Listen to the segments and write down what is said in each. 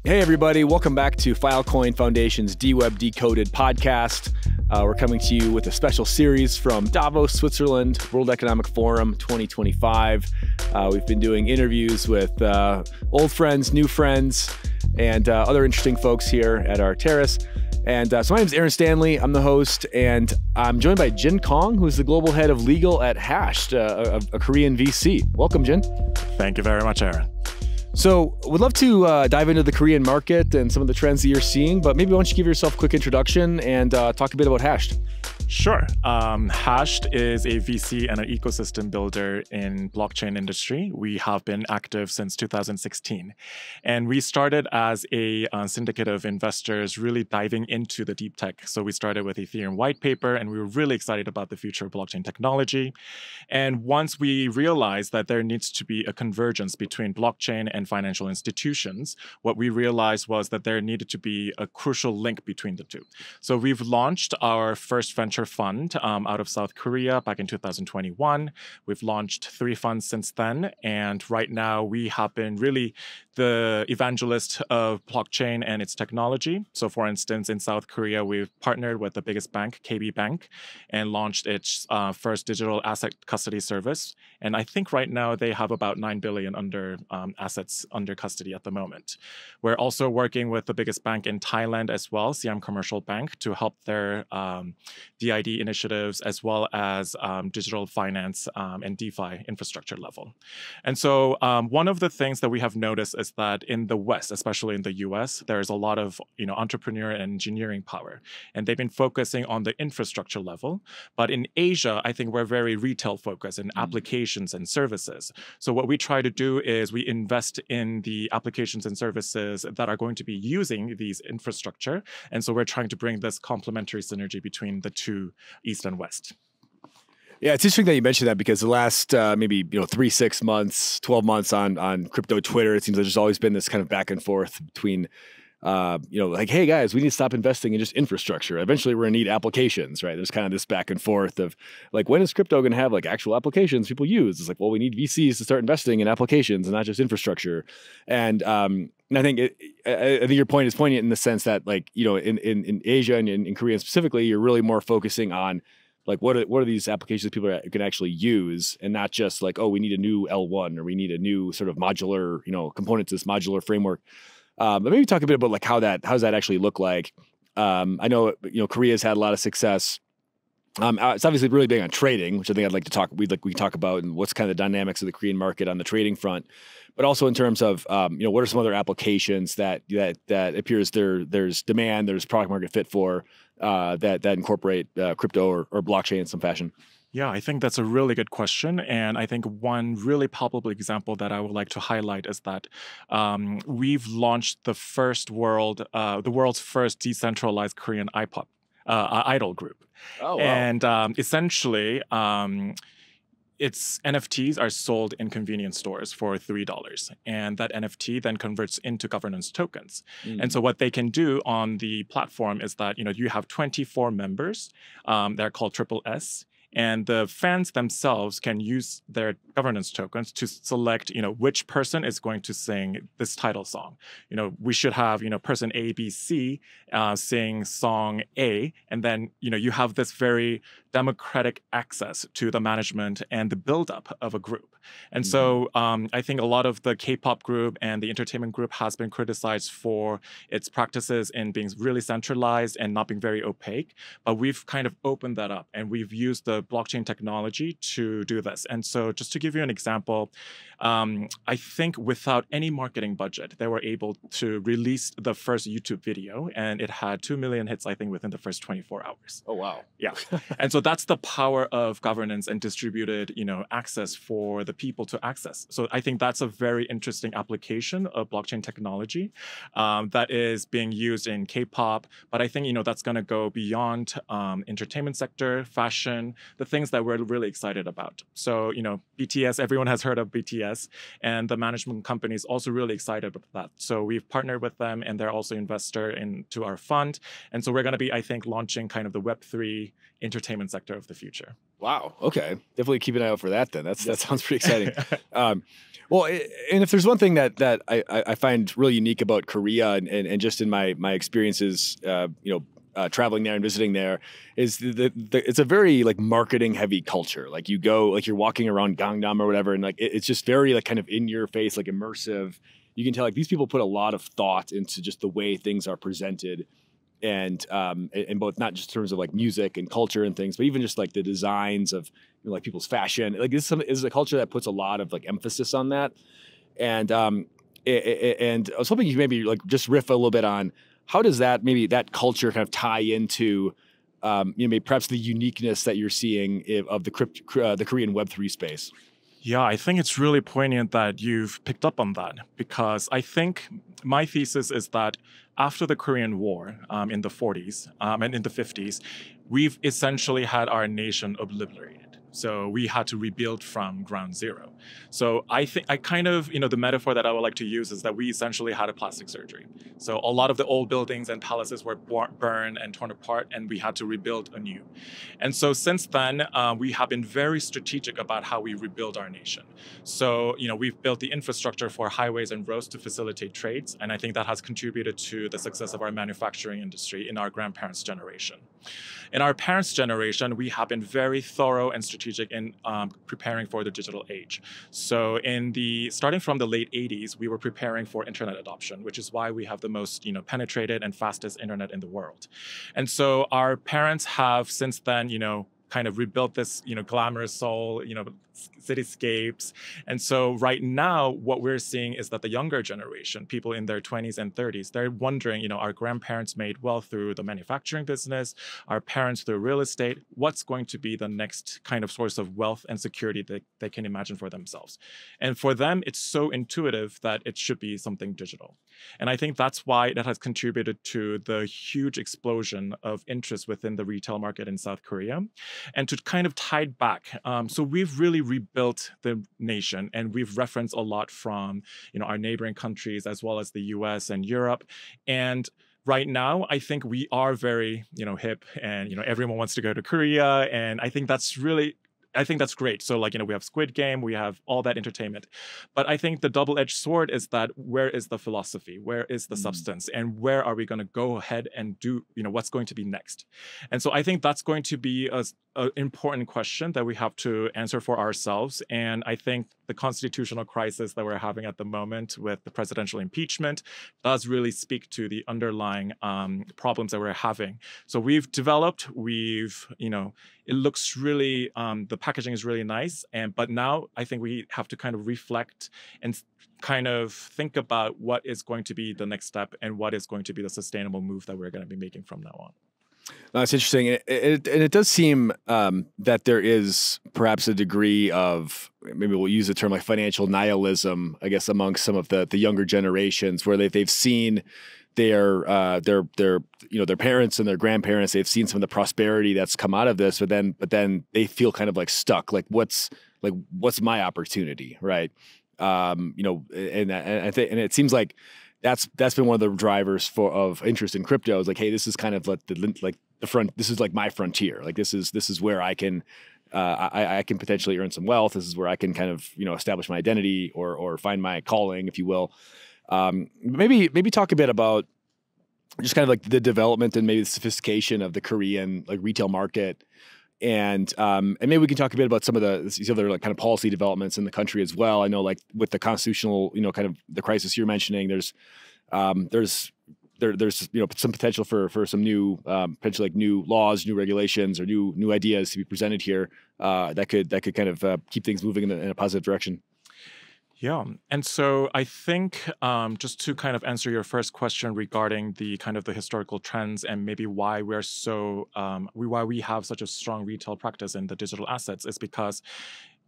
Hey, everybody. Welcome back to Filecoin Foundation's DWeb Decoded podcast. We're coming to you with a special series from Davos, Switzerland, World Economic Forum 2025. We've been doing interviews with old friends, new friends, and other interesting folks here at our terrace. And so my name is Aaron Stanley. I'm the host, and I'm joined by Jin Kang, who's the global head of legal at Hashed, a Korean VC. Welcome, Jin. Thank you very much, Aaron. So we'd love to dive into the Korean market and some of the trends that you're seeing, but maybe why don't you give yourself a quick introduction and talk a bit about Hashed? Sure. Hashed is a VC and an ecosystem builder in blockchain industry. We have been active since 2016. And we started as a syndicate of investors really diving into the deep tech. So we started with Ethereum white paper, and we were really excited about the future of blockchain technology. And once we realized that there needs to be a convergence between blockchain and financial institutions, what we realized was that there needed to be a crucial link between the two. So we've launched our first venture fund out of South Korea back in 2021. We've launched 3 funds since then. And right now we have been really the evangelist of blockchain and its technology. So for instance, in South Korea, we've partnered with the biggest bank, KB Bank, and launched its first digital asset custody service. And I think right now they have about 9 billion under assets under custody at the moment. We're also working with the biggest bank in Thailand as well, Siam Commercial Bank, to help their DID initiatives as well as digital finance and DeFi infrastructure level. And so one of the things that we have noticed is that in the West, especially in the US, there's a lot of entrepreneur and engineering power. And they've been focusing on the infrastructure level. But in Asia, I think we're very retail focused in applications and services. So what we try to do is we invest in the applications and services that are going to be using these infrastructure. And so we're trying to bring this complementary synergy between the two, East and West. Yeah, it's interesting that you mentioned that because the last maybe 3, 6 months, 12 months on crypto Twitter, it seems like there's always been this kind of back and forth between like, hey guys, we need to stop investing in just infrastructure. Eventually we're gonna need applications, right? There's kind of this back and forth of like, when is crypto gonna have like actual applications people use? It's like, well, we need VCs to start investing in applications and not just infrastructure. And I think I think your point is poignant in the sense that like, in Asia and in Korea specifically, you're really more focusing on like, what are these applications people can actually use, and not just like, oh, we need a new L1 or we need a new sort of modular, component to this modular framework. But maybe talk a bit about like how does that actually look like? I know Korea's had a lot of success. It's obviously really big on trading, which I think I'd like to talk. We can talk about and what's kind of the dynamics of the Korean market on the trading front, but also in terms of what are some other applications that appears there's demand, there's product market fit for that incorporate crypto or blockchain in some fashion. Yeah, I think that's a really good question. And I think one really palpable example that I would like to highlight is that we've launched the world's first decentralized Korean idol group. Oh, wow. And essentially, its NFTs are sold in convenience stores for $3. And that NFT then converts into governance tokens. And so what they can do on the platform is that, you have 24 members. They're called Triple S. And the fans themselves can use their governance tokens to select, which person is going to sing this title song. We should have, person A, B, C sing song A, and then, you have this very democratic access to the management and the buildup of a group. And so I think a lot of the K-pop group and the entertainment group has been criticized for its practices in being really centralized and not being very opaque. But we've kind of opened that up, and we've used the blockchain technology to do this. And so just to give you an example, I think without any marketing budget, they were able to release the first YouTube video, and it had 2 million hits, I think, within the first 24 hours. Oh, wow. Yeah. And so that's the power of governance and distributed, access for the people to access. So I think that's a very interesting application of blockchain technology that is being used in K-pop. But I think, that's going to go beyond entertainment sector, fashion, the things that we're really excited about. So, BTS, everyone has heard of BTS, and the management company is also really excited about that. So we've partnered with them, and they're also investor into our fund. And so we're going to be, I think, launching kind of the Web3 entertainment sector of the future. Wow. Okay. Definitely keep an eye out for that then. That sounds pretty exciting. Well, and if there's one thing that I find really unique about Korea and just in my experiences, traveling there and visiting there, is it's a very like marketing heavy culture. Like you go, like you're walking around Gangnam or whatever, and like it's just very like kind of in your face, like immersive. You can tell like these people put a lot of thought into just the way things are presented. And both not just in terms of like music and culture and things, but even just like the designs of like people's fashion. Like this is a culture that puts a lot of like emphasis on that. And and I was hoping you could maybe like just riff a little bit on how does that culture kind of tie into maybe perhaps the uniqueness that you're seeing of the Korean Web3 space. Yeah, I think it's really poignant that you've picked up on that, because I think my thesis is that after the Korean War in the 40s and in the 50s, we've essentially had our nation obliterated. So we had to rebuild from ground zero. So I think the metaphor that I would like to use is that we essentially had a plastic surgery. So a lot of the old buildings and palaces were burned and torn apart, and we had to rebuild anew. And so since then, we have been very strategic about how we rebuild our nation. So, we've built the infrastructure for highways and roads to facilitate trades. And I think that has contributed to the success of our manufacturing industry in our grandparents' generation. In our parents' generation, we have been very thorough and strategic in preparing for the digital age. So starting from the late 80s, we were preparing for internet adoption, which is why we have the most penetrated and fastest internet in the world. And so our parents have since then, kind of rebuilt this, glamorous soul, cityscapes. And so right now, what we're seeing is that the younger generation, people in their 20s and 30s, they're wondering, our grandparents made wealth through the manufacturing business, our parents through real estate. What's going to be the next kind of source of wealth and security that they can imagine for themselves? And for them, it's so intuitive that it should be something digital. And I think that's why that has contributed to the huge explosion of interest within the retail market in South Korea. And to kind of tie it back, so we've really rebuilt the nation, and we've referenced a lot from our neighboring countries as well as the US and Europe. And right now, I think we are very hip, and everyone wants to go to Korea, and I think that's great. So we have Squid Game, we have all that entertainment. But I think the double-edged sword is that where is the philosophy? Where is the substance? And where are we going to go ahead and do, what's going to be next? And so I think that's going to be an important question that we have to answer for ourselves. And I think the constitutional crisis that we're having at the moment with the presidential impeachment does really speak to the underlying problems that we're having. So it looks really, the packaging is really nice. But now I think we have to kind of reflect and kind of think about what is going to be the next step and what is going to be the sustainable move that we're going to be making from now on. That's interesting. It does seem that there is perhaps a degree of, maybe we'll use the term like financial nihilism, I guess, amongst some of the younger generations, where they've seen their parents and their grandparents, they've seen some of the prosperity that's come out of this, but then they feel kind of like stuck. Like what's my opportunity, right? And it seems like that's been one of the drivers of interest in crypto. Is like, hey, this is kind of like the front. This is like my frontier. Like this is where I can I can potentially earn some wealth. This is where I can kind of establish my identity or find my calling, if you will. Maybe talk a bit about just kind of like the development and maybe the sophistication of the Korean like retail market. And maybe we can talk a bit about some of these other like kind of policy developments in the country as well. I know like with the constitutional, kind of the crisis you're mentioning, there's some potential for some new potentially like new laws, new regulations, or new ideas to be presented here that could kind of keep things moving in a positive direction. Yeah. And so I think just to kind of answer your first question regarding the kind of the historical trends and maybe why why we have such a strong retail practice in the digital assets is because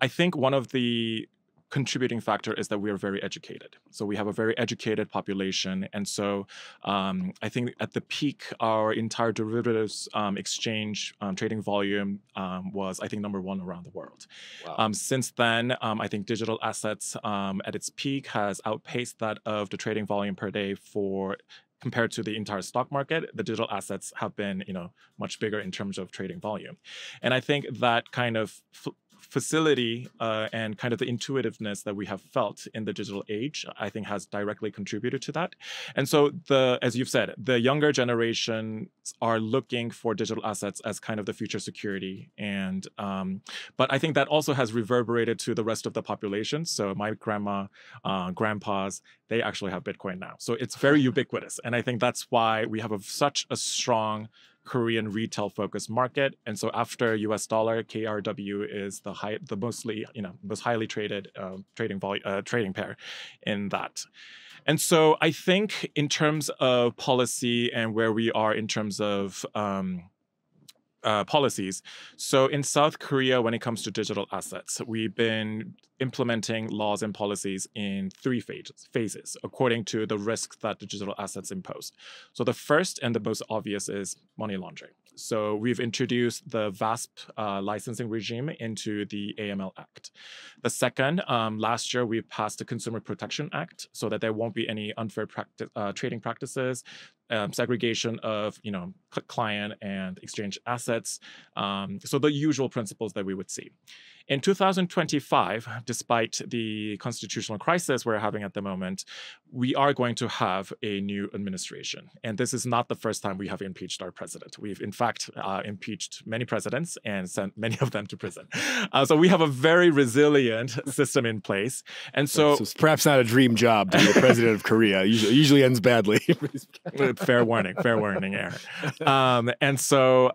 I think one of the contributing factor is that we are very educated. So we have a very educated population. And so I think at the peak, our entire derivatives exchange trading volume was, I think, #1 around the world. Wow. Since then, I think digital assets at its peak has outpaced that of the trading volume per day compared to the entire stock market. The digital assets have been, much bigger in terms of trading volume. And I think that kind of facility and kind of the intuitiveness that we have felt in the digital age, I think has directly contributed to that. And so as you've said, the younger generations are looking for digital assets as kind of the future security. And but I think that also has reverberated to the rest of the population. So my grandma, grandpas, they actually have Bitcoin now. So it's very ubiquitous. And I think that's why we have such a strong Korean retail-focused market. And so after US dollar, KRW is the most highly traded trading pair in that. And so I think in terms of policy and where we are in terms of policies. So in South Korea, when it comes to digital assets, we've been implementing laws and policies in 3 phases, according to the risks that the digital assets impose. So the first and the most obvious is money laundering. So we've introduced the VASP licensing regime into the AML Act. The second, last year, we passed the Consumer Protection Act so that there won't be any unfair trading practices, segregation of client and exchange assets. So the usual principles that we would see. In 2025, despite the constitutional crisis we're having at the moment, we are going to have a new administration. And this is not the first time we have impeached our president. We've, in fact, impeached many presidents and sent many of them to prison. So we have a very resilient system in place. And so it's perhaps not a dream job to be the president of Korea. Usually ends badly. Fair warning, Aaron. And so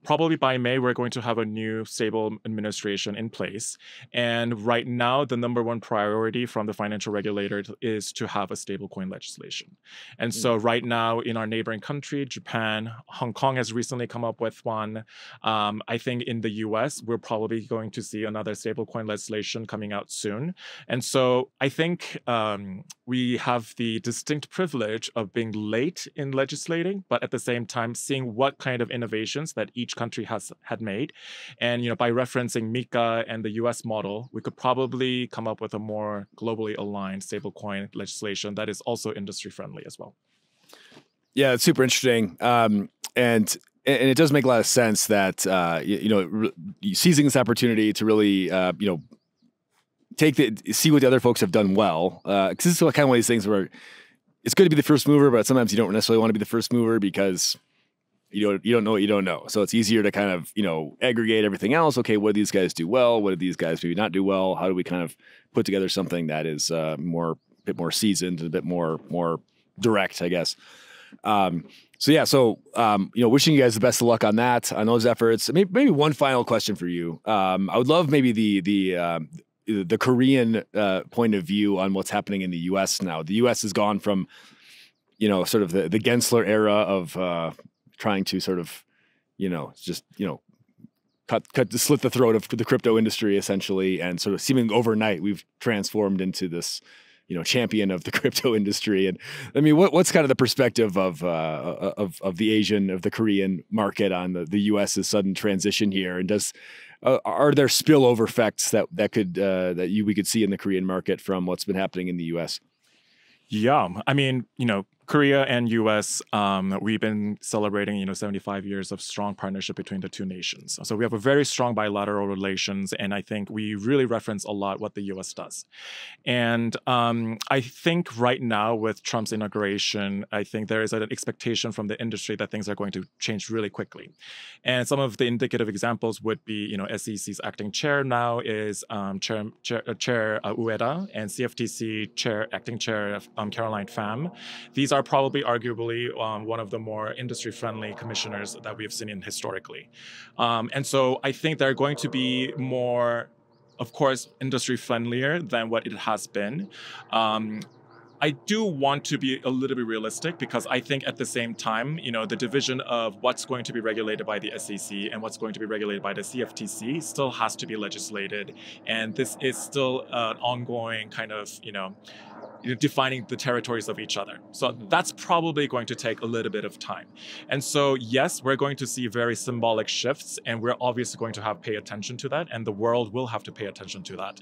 probably by May, we're going to have a new stable administration in place. And right now, the #1 priority from the financial regulator is to have a stablecoin legislation. And so right now in our neighboring country, Japan, Hong Kong has recently come up with one. I think in the US, we're probably going to see another stablecoin legislation coming out soon. And so I think we have the distinct privilege of being late in legislating, but at the same time, seeing what kind of innovations that each country had made. And by referencing MiCA and the US model, we could probably come up with a more globally aligned stablecoin legislation that is also industry friendly as well. Yeah, it's super interesting. And it does make a lot of sense that, seizing this opportunity to really, see what the other folks have done well. Because this is kind of one of these things where it's good to be the first mover, but sometimes you don't necessarily want to be the first mover because you don't know what you don't know. So it's easier to kind of, aggregate everything else. Okay, what do these guys do well? What do these guys maybe not do well? How do we kind of put together something that is a bit more seasoned and a bit more direct, I guess. Wishing you guys the best of luck on that, on those efforts. Maybe one final question for you. I would love maybe the Korean point of view on what's happening in the U.S. now. The U.S. has gone from, sort of the Gensler era of trying to sort of, slit the throat of the crypto industry essentially, and sort of seeming overnight we've transformed into this, champion of the crypto industry. And I mean, what's kind of the perspective of the Korean market on the U.S.'s sudden transition here? And are there spillover effects that we could see in the Korean market from what's been happening in the U.S.? Yeah, I mean, Korea and U.S., we've been celebrating, 75 years of strong partnership between the two nations. So we have a very strong bilateral relations, and I think we really reference a lot what the U.S. does. And I think right now with Trump's inauguration, I think there is an expectation from the industry that things are going to change really quickly. And some of the indicative examples would be, SEC's acting chair now is Chair Ueda, and CFTC acting chair Caroline Pham. These are probably arguably one of the more industry-friendly commissioners that we have seen historically. And so I think they're going to be more, of course, industry-friendlier than what it has been. I do want to be a little bit realistic because I think at the same time, the division of what's going to be regulated by the SEC and what's going to be regulated by the CFTC still has to be legislated. And this is still an ongoing kind of, defining the territories of each other. So that's probably going to take a little bit of time. And so, yes, we're going to see very symbolic shifts, and we're obviously going to have to pay attention to that, and the world will have to pay attention to that.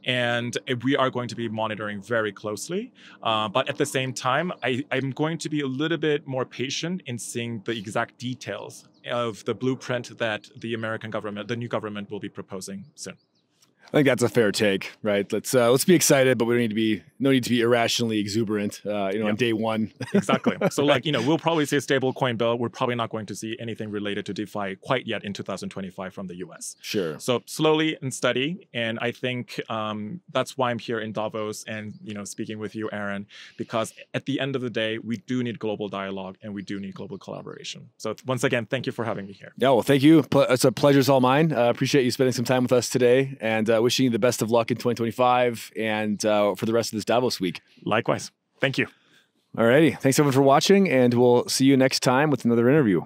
And we are going to be monitoring very closely. But at the same time, I'm going to be a little bit more patient in seeing the exact details of the blueprint that the American government, the new government, will be proposing soon. I think that's a fair take, right? Let's be excited, but we don't need to be no need to be irrationally exuberant, on day one. Exactly. So we'll probably see a stablecoin bill. We're probably not going to see anything related to DeFi quite yet in 2025 from the US. Sure. So slowly and steady. And I think that's why I'm here in Davos and, speaking with you, Aaron, because at the end of the day, we do need global dialogue and we do need global collaboration. So once again, thank you for having me here. Yeah, well, thank you. It's a pleasure's all mine. Appreciate you spending some time with us today, and wishing you the best of luck in 2025 and for the rest of this Davos week. Likewise. Thank you. All righty. Thanks everyone for watching, and we'll see you next time with another interview.